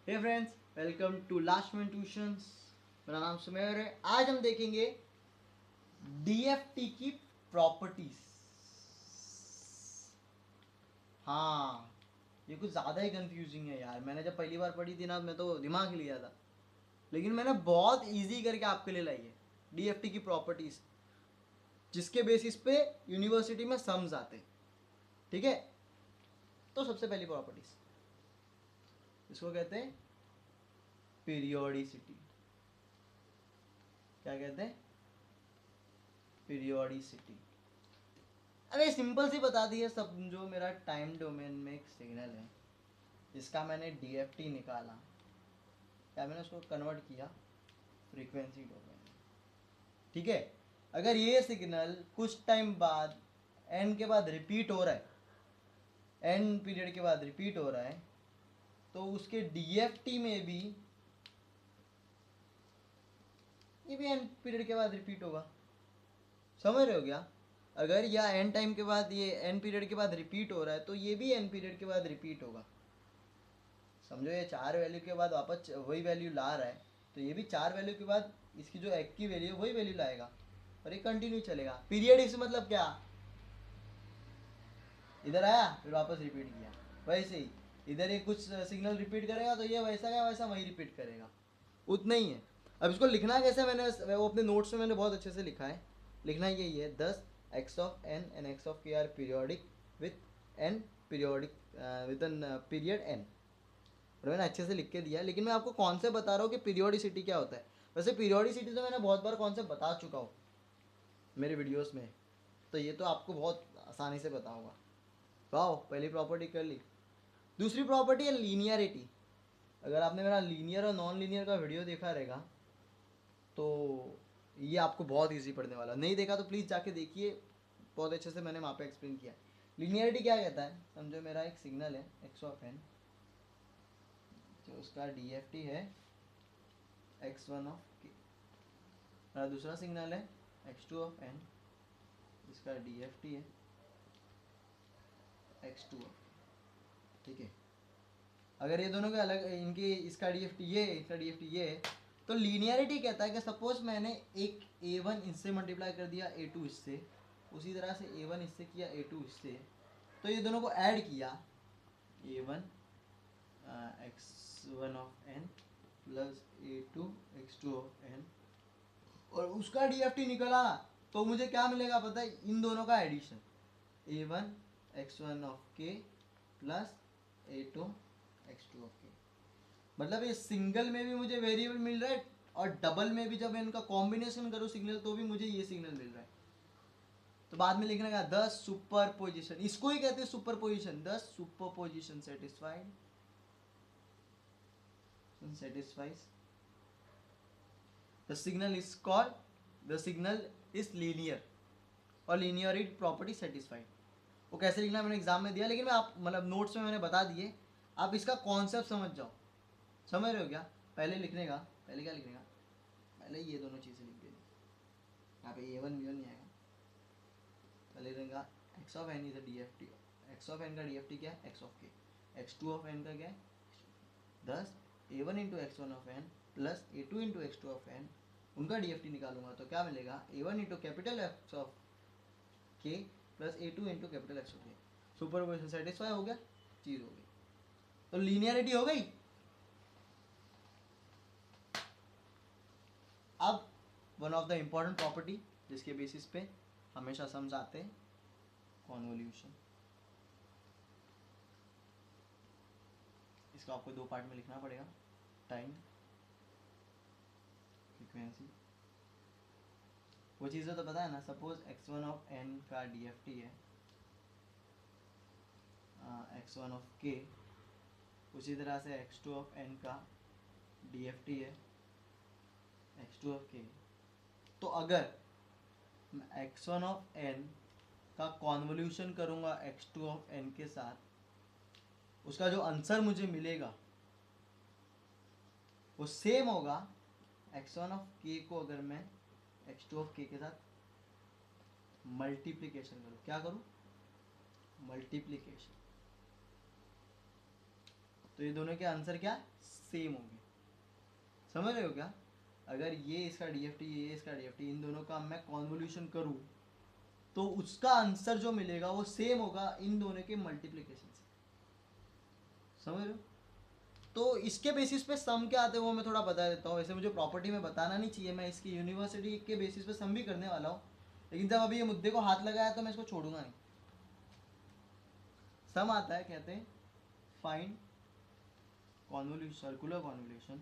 Hey friends, welcome to last minute tuitions. मेरा नाम सुमेर है। आज हम देखेंगे डीएफटी की प्रॉपर्टीज। हाँ, ये कुछ ज़्यादा ही कंफ्यूजिंग है यार। मैंने जब पहली बार पढ़ी थी ना, मैं तो दिमाग हिल गया था, लेकिन मैंने बहुत इजी करके आपके लिए लाई है डीएफटी की प्रॉपर्टीज, जिसके बेसिस पे यूनिवर्सिटी में सम्स आते। ठीक है, तो सबसे पहली प्रॉपर्टीज इसको कहते हैं पीरियोडिसिटी। क्या कहते हैं? पीरियोडिसिटी। अरे सिंपल सी बता दी है सब। जो मेरा टाइम डोमेन में एक सिग्नल है, इसका मैंने डीएफटी निकाला, क्या मैंने उसको कन्वर्ट किया फ्रीक्वेंसी डोमेन। ठीक है, अगर ये सिग्नल कुछ टाइम बाद एन के बाद रिपीट हो रहा है, एन पीरियड के बाद रिपीट हो रहा है, तो उसके डीएफटी में भी ये भी एन पीरियड के बाद रिपीट होगा। समझ रहे हो क्या? अगर या एन टाइम के बाद ये एन पीरियड के बाद रिपीट हो रहा है, तो ये भी एन पीरियड के बाद रिपीट होगा। समझो, ये 4 वैल्यू के बाद वापस वही वैल्यू ला रहा है, तो ये भी 4 वैल्यू के बाद इसकी जो एक की वैल्यू है वही वैल्यू लाएगा, और ये कंटिन्यू चलेगा। पीरियड इस मतलब क्या, इधर आया फिर वापस रिपीट किया, वैसे ही इधर ये कुछ सिग्नल रिपीट करेगा तो ये वैसा का वैसा वही रिपीट करेगा, उतना ही है। अब इसको लिखना कैसे, मैंने वो अपने नोट्स में मैंने बहुत अच्छे से लिखा है। लिखना यही है, 10 x of n and x of k are periodic with n periodic with n period n. और मैंने अच्छे से लिख के दिया, लेकिन मैं आपको कॉन्सेप्ट बता रहा हूँ कि पीरियोडिसिटी क्या होता है। वैसे पीरियोडिसिटी तो मैंने बहुत बार कॉन्सेप्ट बता चुका हूँ मेरे वीडियोस में, तो ये तो आपको बहुत आसानी से पता होगा। वाओ, पहली प्रॉपर्टी कर ली। दूसरी प्रॉपर्टी है लीनियरिटी। अगर आपने मेरा लीनियर और नॉन लीनियर का वीडियो देखा रहेगा, तो ये आपको बहुत इजी पड़ने वाला। नहीं देखा तो प्लीज़ जाके देखिए, बहुत अच्छे से मैंने वहाँ पे एक्सप्लेन किया। लीनियरिटी क्या कहता है, समझो मेरा एक सिग्नल है एक्स ऑफ एन, जो उसका डीएफटी है x1 ऑफ के। मेरा दूसरा सिग्नल है x2 ऑफ एन, जिसका डीएफटी है x2 ऑफ के। ठीक है, अगर ये दोनों के अलग, इनकी इसका डीएफटी ये, इसका डीएफटी ये है, तो लीनियरिटी कहता है कि सपोज मैंने एक a1 इससे मल्टीप्लाई कर दिया a2 इससे, उसी तरह से a1 इससे किया a2 इससे, तो ये दोनों को ऐड किया, a1 x1 of n plus a2 x2 of n, और उसका डीएफटी निकला, तो मुझे क्या मिलेगा पता है? इन दोनों का addition, a1 x1 of k plus a2 x2 of के। मतलब ये सिंगल में भी मुझे वेरिएबल मिल रहा है, और डबल में भी जब मैं इनका कॉम्बिनेशन करूँ सिग्नल, तो भी मुझे ये सिग्नल मिल रहा है। तो बाद में लिखने का 10 सुपर पोजिशन, इसको ही कहते हैं super position. 10 super position satisfied, satisfies the signal is called, the signal is linear, और linearity property satisfied। वो कैसे लिखना मैंने एग्जाम में दिया, लेकिन मैं आप मतलब नोट्स में मैंने बता दिए, आप इसका कॉन्सेप्ट समझ जाओ। समझ रहे हो क्या? पहले लिखने का, पहले क्या लिखने का, पहले ये दोनों चीज़ें लिख देनी। यहाँ पे a1 b1 नहीं आएगा। पहले लिखने का x of n is D F T. X of n का डी एफ टी क्या है? एक्स ऑफ के। x2 ऑफ एन का क्या है? 10 a1 into x one of n plus a2 into x2 of n, उनका डीएफटी निकालूंगा तो क्या मिलेगा? a1 into capital x of k plus a2 into capital x of k. Superposition satisfy हो गया, चीज़ हो गई, तो लीनियरिटी हो गई। अब one of the important property जिसके बेसिस पे हमेशा सम्स आते हैं, कॉन्वोल्यूशन। इसको आपको 2 पार्ट में लिखना पड़ेगा, टाइम, फ्रीक्वेंसी। वो चीज़ें तो पता है ना। सपोज x1 ऑफ n का डीएफटी है x1 ऑफ k, उसी तरह से x2 ऑफ n का डीएफटी है x2 ऑफ k। तो अगर मैं x1 ऑफ n का कॉन्वोल्यूशन करूँगा x2 ऑफ n के साथ, उसका जो आंसर मुझे मिलेगा वो सेम होगा x1 ऑफ k को अगर मैं x2 ऑफ k के साथ मल्टीप्लिकेशन करूँ। क्या करूँ? मल्टीप्लिकेशन। तो ये दोनों के आंसर क्या सेम होंगे। समझ रहे हो क्या? अगर ये इसका डीएफटी, ये इसका डीएफटी, इन दोनों का मैं कॉन्वोल्यूशन करूँ तो उसका आंसर जो मिलेगा वो सेम होगा इन दोनों के मल्टीप्लिकेशन से। समझ रहे हो? तो इसके बेसिस पे सम क्या आते हैं वो मैं थोड़ा बता देता हूँ। वैसे मुझे प्रॉपर्टी में बताना नहीं चाहिए, मैं इसकी यूनिवर्सिटी के बेसिस पे सम भी करने वाला हूँ, लेकिन जब अभी ये मुद्दे को हाथ लगाया तो मैं इसको छोड़ूंगा नहीं। सम आता है, कहते हैं find convolution, circular convolution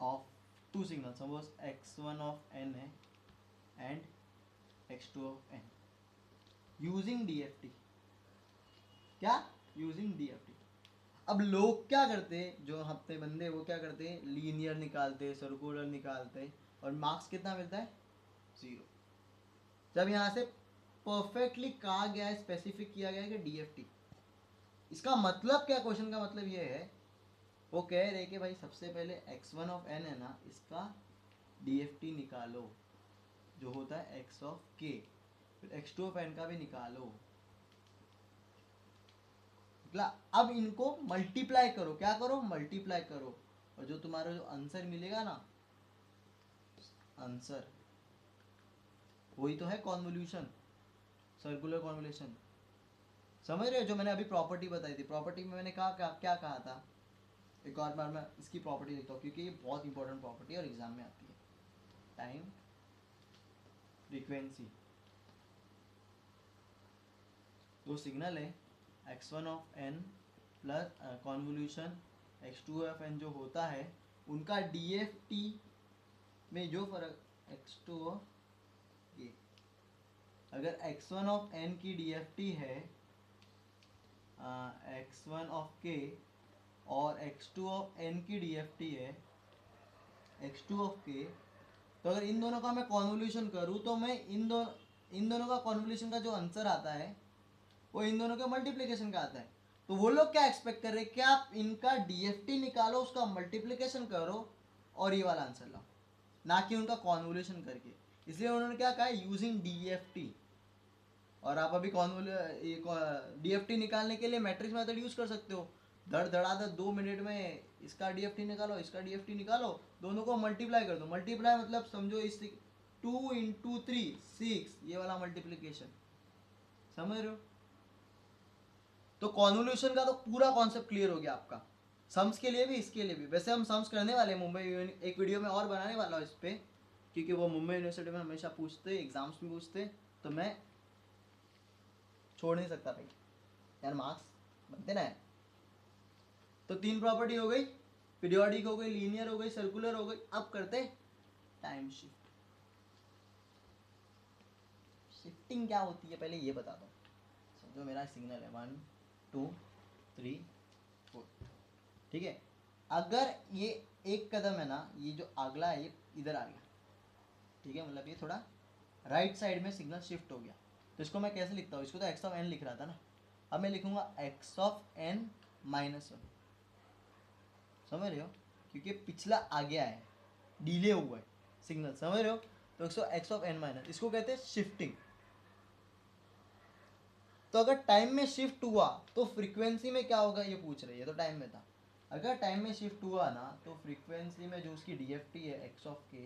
of two signal, suppose x1 of n है and x2 of n using DFT. क्या? Using DFT. अब लोग क्या करते हैं, जो हफ्ते बंदे, वो क्या करते हैं, लीनियर निकालते हैं, सर्कुलर निकालते हैं, और मार्क्स कितना मिलता है? 0। जब यहाँ से परफेक्टली कहा गया है, स्पेसिफिक किया गया है कि डीएफटी, इसका मतलब क्या? क्वेश्चन का मतलब ये है, वो कह रहे कि भाई सबसे पहले x1 ऑफ n है ना, इसका डीएफटी निकालो जो होता है x ऑफ k, फिर x2 ऑफ n का भी निकालो। अब इनको मल्टीप्लाई करो। क्या करो? मल्टीप्लाई करो, और जो तुम्हारा जो आंसर मिलेगा ना, आंसर वही तो है कॉन्वोल्यूशन, सर्कुलर कॉन्वोल्यूशन। समझ रहे हो? जो मैंने अभी प्रॉपर्टी बताई थी, प्रॉपर्टी में मैंने कहा क्या कहा था, एक और बार मैं इसकी प्रॉपर्टी लिखता हूँ क्योंकि ये बहुत इंपॉर्टेंट प्रॉपर्टी और एग्जाम में आती है। टाइम फ्रीक्वेंसी, दो सिग्नल है x1 of n plus convolution x2 of n जो होता है, उनका डीएफटी में जो फर्क, x2 ऑफ ये, अगर x1 ऑफ n की डीएफटी है x1 ऑफ k और x2 ऑफ n की डीएफटी है x2 ऑफ k, तो अगर इन दोनों का मैं कॉन्वोल्यूशन करूँ तो मैं इन दोनों का कॉन्वोल्यूशन का जो आंसर आता है वो इन दोनों के मल्टीप्लिकेशन का आता है। तो वो लोग क्या एक्सपेक्ट कर रहे हैं कि आप इनका डीएफटी निकालो, उसका मल्टीप्लिकेशन करो और ये वाला आंसर लाओ, ना कि उनका कॉन्वोल्यूशन करके। इसलिए उन्होंने क्या कहा? Using DFT. और आप अभी डीएफटी निकालने के लिए मैट्रिक्स मेथड यूज कर सकते हो। धड़ाधड़ 2 मिनट में इसका डीएफटी निकालो, इसका डीएफटी निकालो, दोनों को मल्टीप्लाई कर दो। मल्टीप्लाई मतलब समझो इस 2 इंटू 3 6, ये वाला मल्टीप्लीकेशन। समझ रहे हो? तो कॉन्वोल्यूशन का तो पूरा कॉन्सेप्ट क्लियर हो गया आपका, सम्स के लिए भी, इसके लिए भी। वैसे हम सम्स करने वाले हैं मुंबई, एक वीडियो में और बनाने वाला हूँ इस पर, क्योंकि वो मुंबई यूनिवर्सिटी में हमेशा पूछते, एग्जाम्स में पूछते, तो मैं छोड़ नहीं सकता भाई यार, मार्क्स बनते ना है। तो 3 प्रॉपर्टी हो गई, पीरियोडिक हो गई, लीनियर हो गई, सर्कुलर हो गई। अब करते टाइम शिफ्ट। शिफ्टिंग क्या होती है पहले ये बता दो। समझो मेरा सिग्नल है 1 2 3 4, ठीक है। अगर ये एक कदम है ना, ये जो अगला है ये इधर आ गया, ठीक है, मतलब ये थोड़ा राइट साइड में सिग्नल शिफ्ट हो गया, तो इसको मैं कैसे लिखता हूँ? इसको तो x ऑफ n लिख रहा था ना, अब मैं लिखूंगा x ऑफ n माइनस 1। समझ रहे हो? क्योंकि पिछला आ गया है, डिले हुआ है सिग्नल। समझ रहे हो? तो x ऑफ n माइनस, इसको कहते हैं शिफ्टिंग। तो अगर टाइम में शिफ्ट हुआ तो फ्रीक्वेंसी में क्या होगा ये पूछ रही है, तो टाइम में था। अगर टाइम में शिफ्ट हुआ ना तो फ्रीक्वेंसी में जो उसकी डीएफटी है x ऑफ k,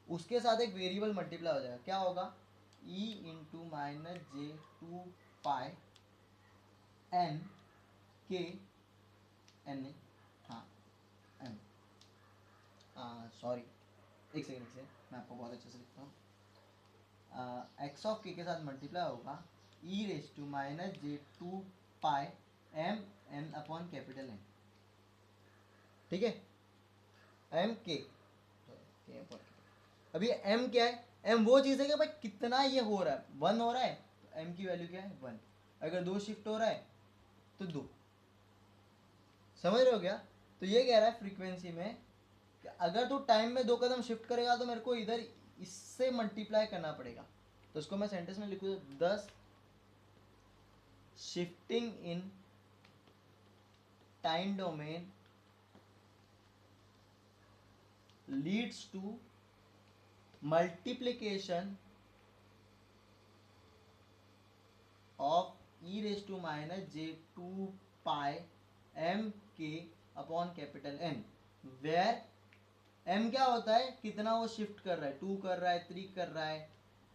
उसके साथ एक वेरिएबल मल्टीप्लाई हो जाएगा। क्या होगा? e इंटू माइनस जे 2 पाई एन के एन, हाँ एन, सॉरी एक सेकेंड से, मैं आपको बहुत अच्छे से लिखता हूँ। एक्स ऑफ के साथ मल्टीप्लाई होगा e raise to minus j 2 pi m n upon capital n, ठीक है, एम के। अभी एम क्या है? एम वो चीज़ है कि भाई कितना ये हो रहा है, 1 हो रहा है तो एम की वैल्यू क्या है? 1। अगर 2 शिफ्ट हो रहा है तो 2। समझ रहे हो क्या? तो ये कह रहा है फ्रीक्वेंसी में कि अगर तू टाइम में 2 कदम शिफ्ट करेगा तो मेरे को इधर इससे मल्टीप्लाई करना पड़ेगा। तो इसको मैं सेंटेंस में लिखूँ, 10 shifting in time domain leads to multiplication of e raise to minus J2 pi m के upon capital N, where m क्या होता है, कितना वो शिफ्ट कर रहा है, 2 कर रहा है, 3 कर रहा है,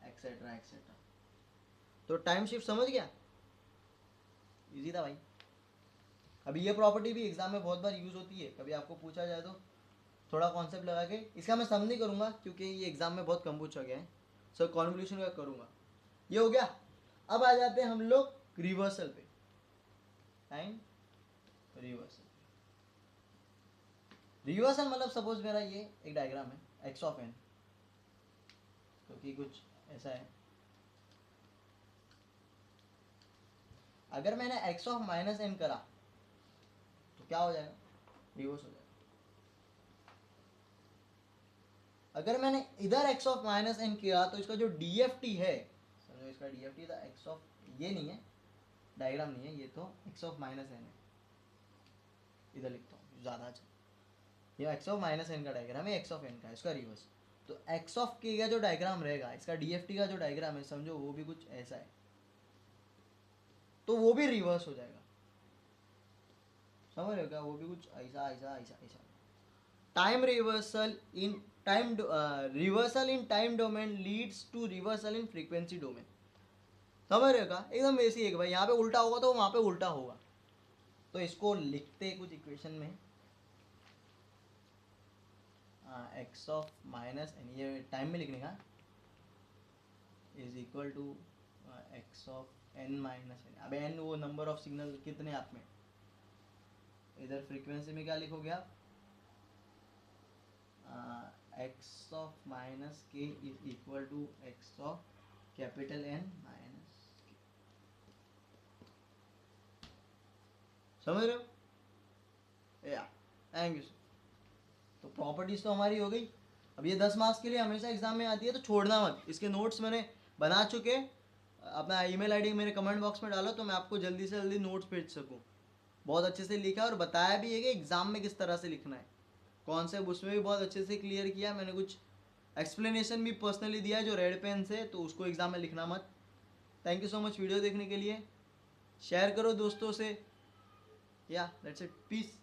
एक्सेट्रा एक्सेट्रा। तो टाइम शिफ्ट समझ गया, इजी था भाई। अभी ये प्रॉपर्टी भी एग्जाम में बहुत बार यूज होती है, कभी आपको पूछा जाए तो थोड़ा कॉन्सेप्ट लगा के, इसका मैं सम नहीं करूंगा क्योंकि ये एग्जाम में बहुत कम पूछा गया है, सो कॉन्वोल्यूशन का करूंगा। ये हो गया। अब आ जाते हैं हम लोग रिवर्सल पे, टाइम रिवर्सल। रिवर्सल मतलब सपोज मेरा ये एक डायग्राम है x ऑफ n, क्योंकि कुछ ऐसा है, अगर मैंने x ऑफ माइनस n करा तो क्या हो जाएगा, रिवर्स हो जाएगा। अगर मैंने इधर x ऑफ माइनस n किया तो इसका जो DFT है, समझो इसका DFT था x ऑफ, ये नहीं है डायग्राम नहीं है, ये तो x ऑफ माइनस n है, इधर लिखता हूँ ज़्यादा अच्छा, ये x ऑफ माइनस n का डायग्राम है, x ऑफ n का, इसका रिवर्स। तो x ऑफ k का जो डायग्राम रहेगा, इसका DFT का जो डायग्राम है, समझो वो भी कुछ ऐसा है, तो वो भी रिवर्स हो जाएगा, समझ रहे हो क्या, वो भी कुछ ऐसा ऐसा ऐसा ऐसा। Time reversal in time reversal in time domain leads to reversal in frequency domain, समझ रहे हो क्या, एकदम ऐसी है कि भाई यहाँ पे उल्टा होगा तो वहाँ पे उल्टा होगा। तो इसको लिखते कुछ इक्वेशन में, एक्स ऑफ माइनस एन, ये टाइम में लिखने का, is equal to x of n minus n. अब एन वो नंबर ऑफ सिग्नल कितने आप में, इधर फ्रीक्वेंसी में क्या लिखोगे आप, x of minus k is equal to x of capital n minus k, समझ रहे हो या, थैंक यू। तो प्रॉपर्टीज तो हमारी हो गई। अब ये 10 मार्क्स के लिए हमेशा एग्जाम में आती है, तो छोड़ना मत, इसके नोट्स मैंने बना चुके, अपना ईमेल आईडी मेरे कमेंट बॉक्स में डालो तो मैं आपको जल्दी से जल्दी नोट्स भेज सकूँ। बहुत अच्छे से लिखा है और बताया भी है कि एग्ज़ाम में किस तरह से लिखना है, कॉन्सेप्ट उसमें भी बहुत अच्छे से क्लियर किया मैंने, कुछ एक्सप्लेनेशन भी पर्सनली दिया है जो रेड पेन से, तो उसको एग्ज़ाम में लिखना मत। Thank you so much video देखने के लिए, शेयर करो दोस्तों से, या लेट्स इट, पीस।